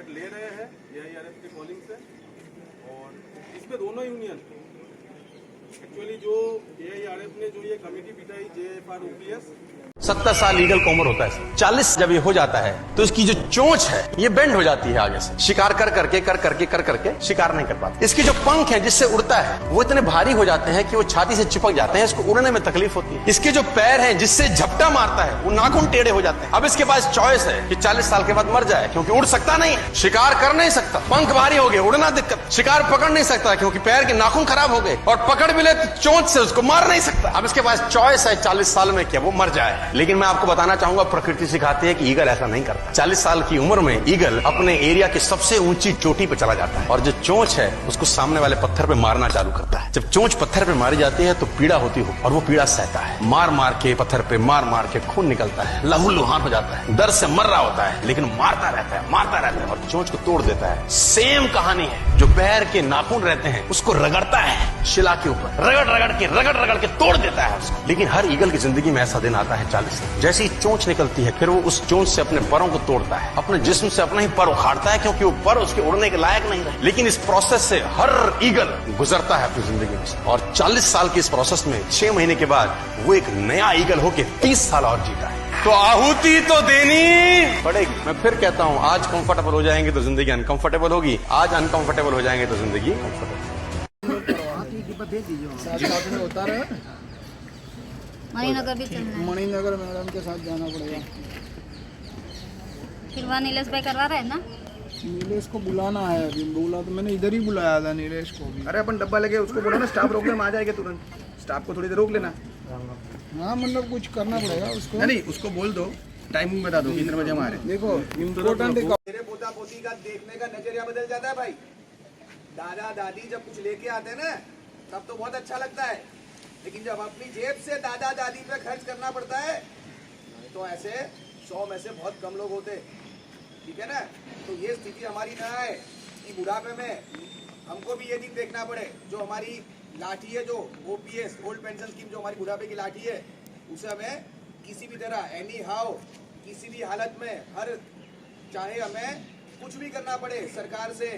Blood ले रहे हैं AIRF के कॉलिंग से। और इसमें दोनों यूनियन एक्चुअली जो AIRF ने जो ये कमेटी बिठाई JFR OPS 70 साल लीगल का उम्र होता है। 40 जब ये हो जाता है तो इसकी जो चोंच है ये बेंड हो जाती है आगे से। शिकार कर करके शिकार नहीं कर पाता। इसके जो पंख है जिससे उड़ता है वो इतने भारी हो जाते हैं कि वो छाती से चिपक जाते हैं, इसको उड़ने में तकलीफ होती है। इसके जो पैर हैं जिससे झपटा मारता है वो नाखून टेढ़े हो जाते हैं। अब इसके पास चॉइस है कि 40 साल के बाद मर जाए क्योंकि उड़ सकता नहीं है, शिकार कर नहीं सकता, पंख भारी हो गए, उड़ना दिक्कत, शिकार पकड़ नहीं सकता क्योंकि पैर के नाखून खराब हो गए, और पकड़ भी ले तो चोंच से उसको मार नहीं सकता। अब इसके पास चॉइस है 40 साल में क्या वो मर जाए। लेकिन मैं आपको बताना चाहूंगा प्रकृति सिखाती है कि ईगल ऐसा नहीं करता। 40 साल की उम्र में ईगल अपने एरिया की सबसे ऊंची चोटी पे चला जाता है और जो चोंच है उसको सामने वाले पत्थर पे मारना चालू करता है। जब चोंच पत्थर पे मारी जाती है तो पीड़ा होती हो और वो पीड़ा सहता है। मार मार के पत्थर पे मार के खून निकलता है, लहूलुहान हो जाता है, दर्द से मर रहा होता है, लेकिन मारता रहता है और चोंच को तोड़ देता है। सेम कहानी है, जो पैर के नाखून रहते हैं उसको रगड़ता है शिला के ऊपर, रगड़ के तोड़ देता है उसको। लेकिन हर ईगल की जिंदगी में ऐसा दिन आता है 40 साल, जैसे ही चोंच निकलती है फिर वो उस चोंच से अपने परों को तोड़ता है, अपने जिस्म से अपना ही पर उखाड़ता है क्योंकि वो पर उसके उड़ने के लायक नहीं रहे। लेकिन इस प्रोसेस से हर ईगल गुजरता है अपनी जिंदगी में, और 40 साल की इस प्रोसेस में 6 महीने के बाद वो एक नया ईगल होके 30 साल और जीता है। तो आहुति तो देनी पड़ेगी। मैं फिर कहता हूं, आज कंफर्टेबल हो जाएंगे तो जिंदगी अनकंफर्टेबल होगी, आज अनकंफर्टेबल हो जाएंगे तो जिंदगी कंफर्टेबल। होता रहे मणिनगर भी चलना है। मणिनगर मैडम के साथ जाना पड़ेगा। फिर वहाँ नीलेश भाई करवा रहे हैं ना। नीलेश को बुलाना है, अभी बोला तो मैंने इधर ही बुलाया था नीलेश को भी। अरे अपन डब्बा लगे उसको बोलो ना, स्टाफ रोक लेना, आ जाएगा तुरंत। स्टाफ को थोड़ी देर रोक लेना। हाँ मतलब कुछ करना पड़ेगा उसको। नहीं उसको बोल दो, टाइमिंग बता दो कितने बजे हम आ रहे हैं। देखो इम्पोर्टेंट मेरे पोता पोती का देखने का नजरिया बदल जाता है भाई। दादा दादी जब कुछ लेके आते हैं ना तब तो बहुत अच्छा लगता है, लेकिन जब अपनी जेब से दादा दादी पे खर्च करना पड़ता है तो ऐसे 100 में से बहुत कम लोग होते, ठीक है ना। तो ये स्थिति हमारी ना है कि बुढ़ापे में हमको भी ये दिन देखना पड़े, जो हमारी लाठी है, जो OPS ओल्ड पेंशन स्कीम, जो हमारी बुढ़ापे की लाठी है, उसे हमें किसी भी तरह एनी हाउ किसी भी हालत में हर चाहे हमें कुछ भी करना पड़े सरकार से।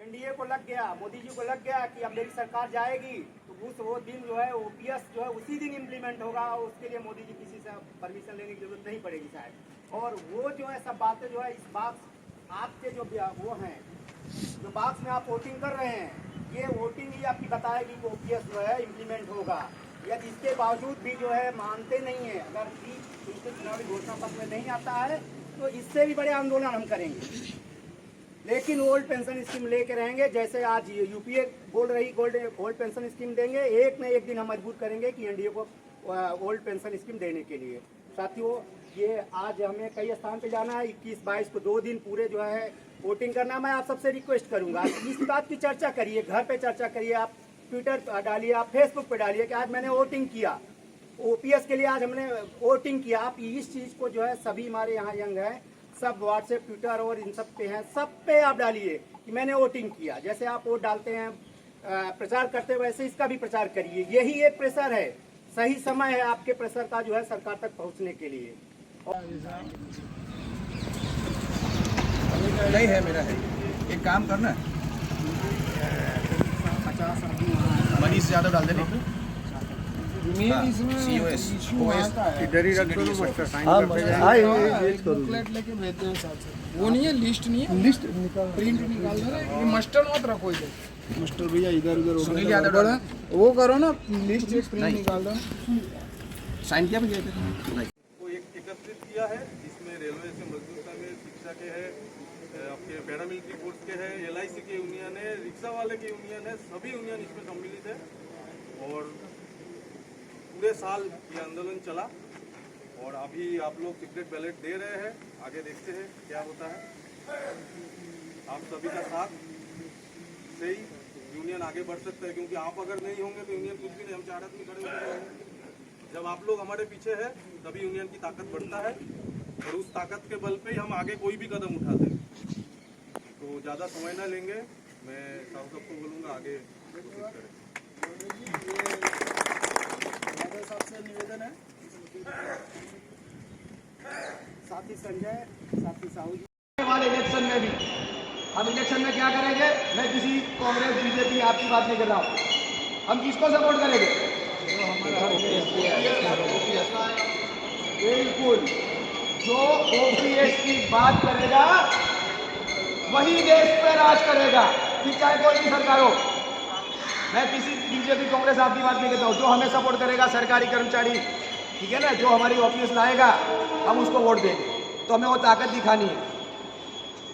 एनडीए को लग गया, मोदी जी को लग गया कि अब मेरी सरकार जाएगी तो वो दिन जो है OPS जो है उसी दिन इम्प्लीमेंट होगा, और उसके लिए मोदी जी किसी से परमिशन लेने की जरूरत नहीं पड़ेगी शायद। और वो जो है सब बातें जो है इस बात आपके जो वो हैं, जो बात में आप वोटिंग कर रहे हैं, ये वोटिंग ही आपकी बताएगी कि OPS जो है इम्प्लीमेंट होगा। यदि इसके बावजूद भी जो है मानते नहीं है, अगर चुनावी घोषणा पत्र में नहीं आता है तो इससे भी बड़े आंदोलन हम करेंगे। लेकिन ओल्ड पेंशन स्कीम लेके रहेंगे, जैसे आज UPA बोल रही ओल्ड पेंशन स्कीम देंगे, एक न एक दिन हम मजबूर करेंगे कि एनडीए को ओल्ड पेंशन स्कीम देने के लिए। साथियों, ये आज हमें कई स्थान पे जाना है, 21-22 को 2 दिन पूरे जो है वोटिंग करना। मैं आप सबसे रिक्वेस्ट करूंगा इस बात की चर्चा करिए, घर पे चर्चा करिए, आप ट्विटर पर डालिए, आप फेसबुक पे डालिए कि आज मैंने वोटिंग किया, OPS के लिए आज हमने वोटिंग किया। आप इस चीज को जो है सभी हमारे यहाँ यंग है, सब व्हाट्सएप, ट्विटर और इन सब पे हैं, सब पे आप डालिए कि मैंने वोटिंग किया। जैसे आप वोट डालते हैं, प्रचार करते हैं, वैसे इसका भी प्रचार करिए। यही एक प्रेशर है, सही समय है आपके प्रेशर का जो है सरकार तक पहुंचने के लिए। नहीं है मेरा है, एक काम करना, 50 मनी से ज्यादा डाल देने। COS इधर ही रख दो, मास्टर साइन बुकलेट लेके भेजते हैं साथ साथ। वो नहीं है, लिस्ट नहीं है, लिस्ट निकाल, प्रिंट निकाल दो। ये मास्टर मत रखो इधर, मास्टर भैया इधर उधर वो करो ना, लिस्ट प्रिंट निकाल दो। साइन किया भैया को एकत्रित किया है, जिसमें रेलवे से मजदूर संघ है, शिक्षा के है, आपके पैरामिलिट्री फोर्स के है, LIC के यूनियन है, रिक्शा वाले के यूनियन है, सभी यूनियन इसमें सम्मिलित है। और पूरे साल ये आंदोलन चला और अभी आप लोग सीक्रेट बैलेट दे रहे हैं, आगे देखते हैं क्या होता है। आप सभी का साथ से ही यूनियन आगे बढ़ सकता है, क्योंकि आप अगर नहीं होंगे तो यूनियन कुछ भी नहीं। हम 4 आदमी खड़े होंगे, जब आप लोग हमारे पीछे हैं तभी यूनियन की ताकत बढ़ता है, और उस ताकत के बल पे ही हम आगे कोई भी कदम उठाते हैं। तो ज़्यादा समय ना लेंगे, मैं सबको बोलूँगा आगे कोशिश करें। सबसे निवेदन है, साथी संजय, साथी साहू जी वाले इलेक्शन में भी हम इलेक्शन में क्या करेंगे? मैं किसी कांग्रेस बीजेपी आपकी बात नहीं कर रहा हूँ, हम किसको सपोर्ट करेंगे? बिल्कुल, जो ओपीएस की बात करेगा वही देश पे राज करेगा, कि चाहे कोई भी सरकार हो। मैं किसी बीजेपी कांग्रेस आपकी बात नहीं करता हूँ, जो हमें सपोर्ट करेगा सरकारी कर्मचारी, ठीक है ना, जो हमारी ओपीएस लाएगा हम उसको वोट देंगे, तो हमें वो ताकत दिखानी है।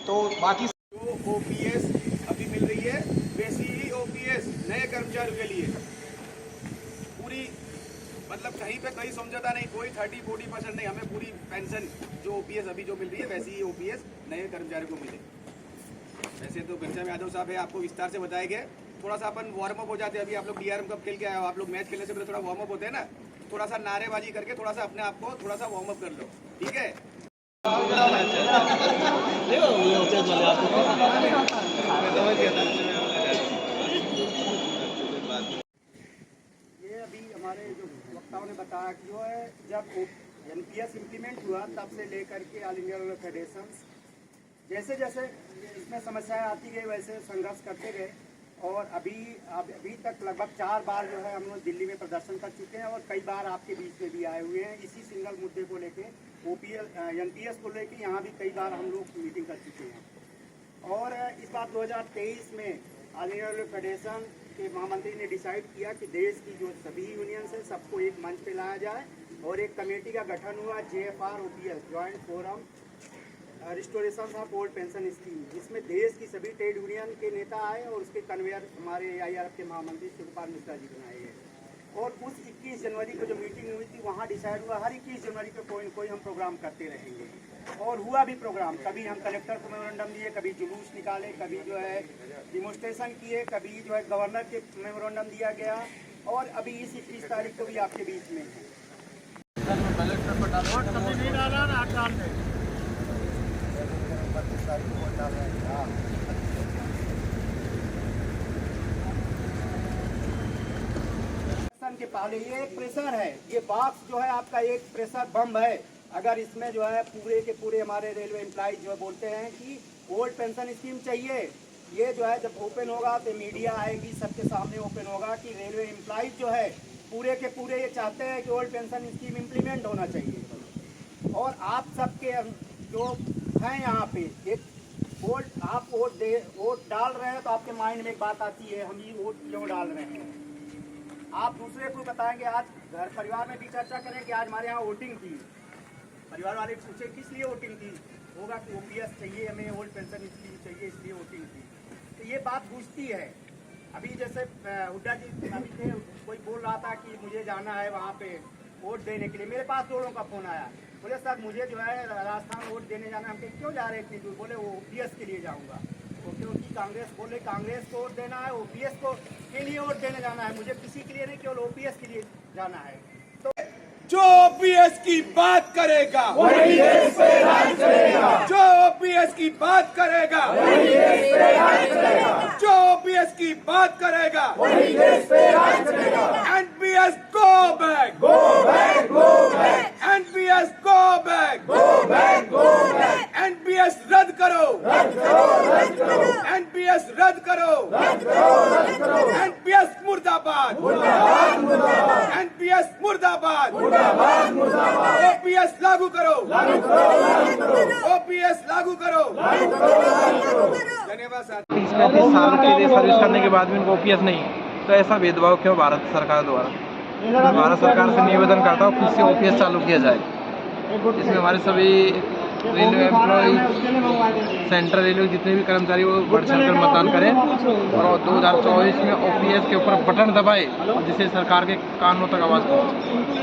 तो बाकी जो ओपीएस अभी मिल रही है वैसी ही ओपीएस नए कर्मचारियों के लिए पूरी, मतलब कहीं पे कहीं समझौता नहीं, कोई 30-40% नहीं, हमें पूरी पेंशन जो ओपीएस अभी जो मिल रही है वैसी ही ओपीएस नए कर्मचारियों को मिले। वैसे तो घनश्याम यादव साहब है, आपको विस्तार से बताएंगे। थोड़ा सा अपन वार्म अप हो जाते हैं, अभी आप लोग डीआरएम कप खेल के आए हो, आप लोग मैच खेलने से पहले थोड़ा वार्म अप होते हैं ना, थोड़ा सा नारेबाजी करके थोड़ा सा अपने आप को थोड़ा सा वार्म अप कर लो, ठीक है? ये अभी हमारे जो वक्ताओं ने बताया कि जो है जब एनपीएस इम्प्लीमेंट हुआ तब से लेकर के ऑल इंडिया रेलवे फेडरेशन जैसे जैसे इसमें समस्याएं आती गई वैसे संघर्ष करते गए, और अभी तक लगभग 4 बार जो है हम लोग दिल्ली में प्रदर्शन कर चुके हैं, और कई बार आपके बीच में भी आए हुए हैं इसी सिंगल मुद्दे को लेके, एनपीएस को लेके यहाँ भी कई बार हम लोग मीटिंग कर चुके हैं। और इस बार 2023 में ऑल इंडिया रेलवे फेडरेशन के महामंत्री ने डिसाइड किया कि देश की जो सभी यूनियंस है सबको एक मंच पे लाया जाए, और एक कमेटी का गठन हुआ JFR-OPS joint forum restoration of old pension scheme, जिसमें देश की सभी ट्रेड यूनियन के नेता आए और उसके कन्वेयर हमारे AIRF के महामंत्री शिवपाल मिश्रा जी बनाए गए। और उस 21 जनवरी को जो मीटिंग हुई थी वहाँ डिसाइड हुआ हर 21 जनवरी को कोई न कोई हम प्रोग्राम करते रहेंगे, और हुआ भी प्रोग्राम। कभी हम कलेक्टर को मेमोरेंडम दिए, कभी जुलूस निकाले, कभी जो है डिमोन्स्ट्रेशन किए, कभी जो है गवर्नर के मेमोरेंडम दिया गया, और अभी इस 21 तारीख को भी आपके बीच में है। के पहले ये एक प्रेशर है, ये बॉक्स जो है आपका एक प्रेशर बम है। अगर इसमें जो है पूरे के पूरे हमारे रेलवे एम्प्लॉइज जो है बोलते हैं कि ओल्ड पेंशन स्कीम चाहिए, ये जो है जब ओपन होगा तो मीडिया आएगी, सबके सामने ओपन होगा कि रेलवे एम्प्लॉइज जो है पूरे के पूरे ये चाहते हैं कि ओल्ड पेंशन स्कीम इम्प्लीमेंट होना चाहिए। और आप सबके जो हैं यहाँ पे एक आप वोट डाल रहे हैं तो आपके माइंड में एक बात आती है, हम ये वोट क्यों डाल रहे हैं। आप दूसरे को बताएंगे, आज घर परिवार में भी चर्चा करें कि आज हमारे यहाँ वोटिंग थी, परिवार वाले पूछे किस लिए वोटिंग थी, होगा कि ओपीएस चाहिए हमें, ओल्ड पेंशन स्कीम चाहिए इसलिए वोटिंग थी। तो ये बात पूछती है। अभी जैसे हुड्डा जी अभी थे, कोई बोल रहा था कि मुझे जाना है वहाँ पे वोट देने के लिए, मेरे पास 2 लोगों का फोन आया, बोले सर मुझे जो है राजस्थान वोट देने जाना। हम क्यों जा रहे हैं इतनी दूर? बोले वो ओपीएस के लिए जाऊँगा। तो क्योंकि कांग्रेस बोले कांग्रेस को वोट देना है, ओपीएस को के लिए वोट देने जाना है, मुझे किसी के लिए नहीं, केवल ओपीएस के लिए जाना है। तो जो ओपीएस की बात करेगा वही देश पे राज करेगा, जो ओपीएस की बात करेगा वही देश पे राज करेगा, जो ओपीएस की बात करेगा वही देश पे राज करेगा। NPS go back, go back, go back, NPS go back, go back, go back, NPS रद्द करो, रद्द करो, रद्द करो, एनपीएस रद्द करो, रद्द करो, रद्द करो, एनपीएस मुर्दाबाद, मुर्दाबाद, मुर्दाबाद, एनपीएस मुर्दाबाद, मुर्दाबाद, मुर्दाबाद, ओपीएस लागू करो, लागू करो, लागू करो, ओपीएस लागू करो, लागू करो, लागू करो। धन्यवाद सर। 30-35 साल के लिए सर्विस करने के बाद भी उनको ओपीएस नहीं, तो ऐसा भेदभाव क्यों भारत सरकार द्वारा? भारत सरकार से निवेदन करता हूँ फिर से ओपीएस चालू किया जाए, इसमें हमारे सभी रेलवे एम्प्लॉय, सेंट्रल रेलवे जितने भी कर्मचारी वो बढ़ चढ़ कर मतदान करें, और 2024 में ओपीएस के ऊपर बटन दबाए जिससे सरकार के कानों तक आवाज़ पहुँचे।